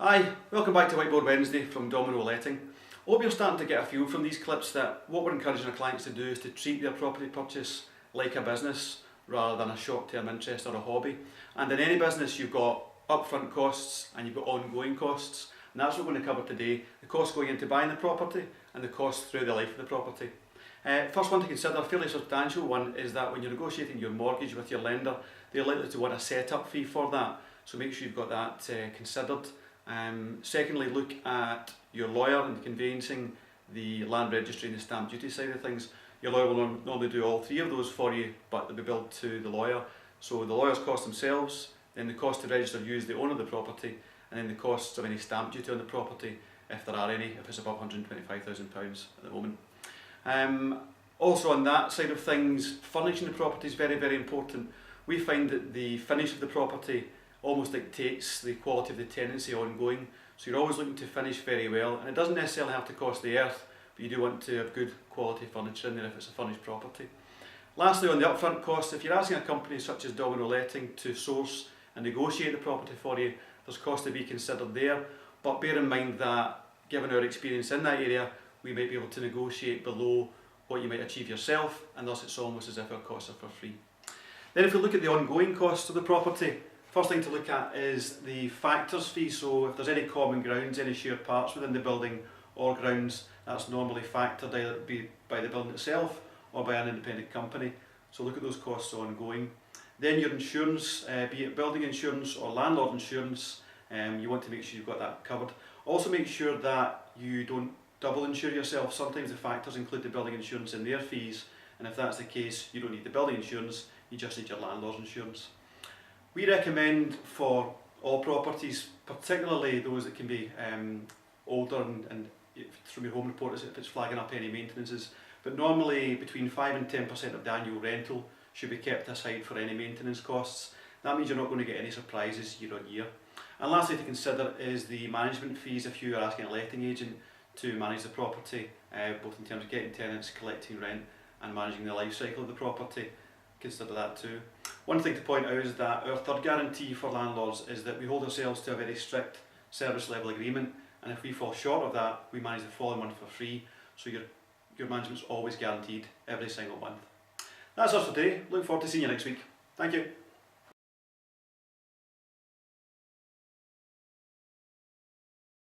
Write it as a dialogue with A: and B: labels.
A: Hi, welcome back to Whiteboard Wednesday from Domino Letting. I hope you're starting to get a feel from these clips that what we're encouraging our clients to do is to treat their property purchase like a business rather than a short-term interest or a hobby. And in any business you've got upfront costs and you've got ongoing costs, and that's what we're going to cover today: the cost going into buying the property and the cost through the life of the property. First one to consider, a fairly substantial one, is that when you're negotiating your mortgage with your lender, they're likely to want a set-up fee for that, so make sure you've got that considered. Secondly, look at your lawyer and conveyancing, the land registry and the stamp duty side of things. Your lawyer will normally do all three of those for you, but they'll be billed to the lawyer. So the lawyer's cost themselves, then the cost to register you as the owner of the property, and then the costs of any stamp duty on the property, if there are any, if it's above £125,000 at the moment. Also on that side of things, furnishing the property is very, very important. We find that the finish of the property almost dictates the quality of the tenancy ongoing, so you're always looking to finish very well, and it doesn't necessarily have to cost the earth, but you do want to have good quality furniture in there if it's a furnished property. Lastly, on the upfront costs, if you're asking a company such as Domino Letting to source and negotiate the property for you, there's cost to be considered there, but bear in mind that given our experience in that area, we might be able to negotiate below what you might achieve yourself, and thus it's almost as if our costs are for free. Then if we look at the ongoing costs of the property, first thing to look at is the factors fee. So if there's any common grounds, any shared parts within the building or grounds, that's normally factored either by the building itself or by an independent company. So look at those costs ongoing. Then your insurance, be it building insurance or landlord insurance, you want to make sure you've got that covered. Also make sure that you don't double insure yourself. Sometimes the factors include the building insurance in their fees, and if that's the case, you don't need the building insurance, you just need your landlord's insurance. We recommend for all properties, particularly those that can be older and from your home report if it's flagging up any maintenances, but normally between 5 and 10% of the annual rental should be kept aside for any maintenance costs. That means you're not going to get any surprises year on year. And lastly to consider is the management fees if you are asking a letting agent to manage the property, both in terms of getting tenants, collecting rent and managing the life cycle of the property. Consider that too. One thing to point out is that our third guarantee for landlords is that we hold ourselves to a very strict service level agreement, and if we fall short of that, we manage the following month for free, so your management's always guaranteed every single month. That's us for today. Look forward to seeing you next week. Thank you.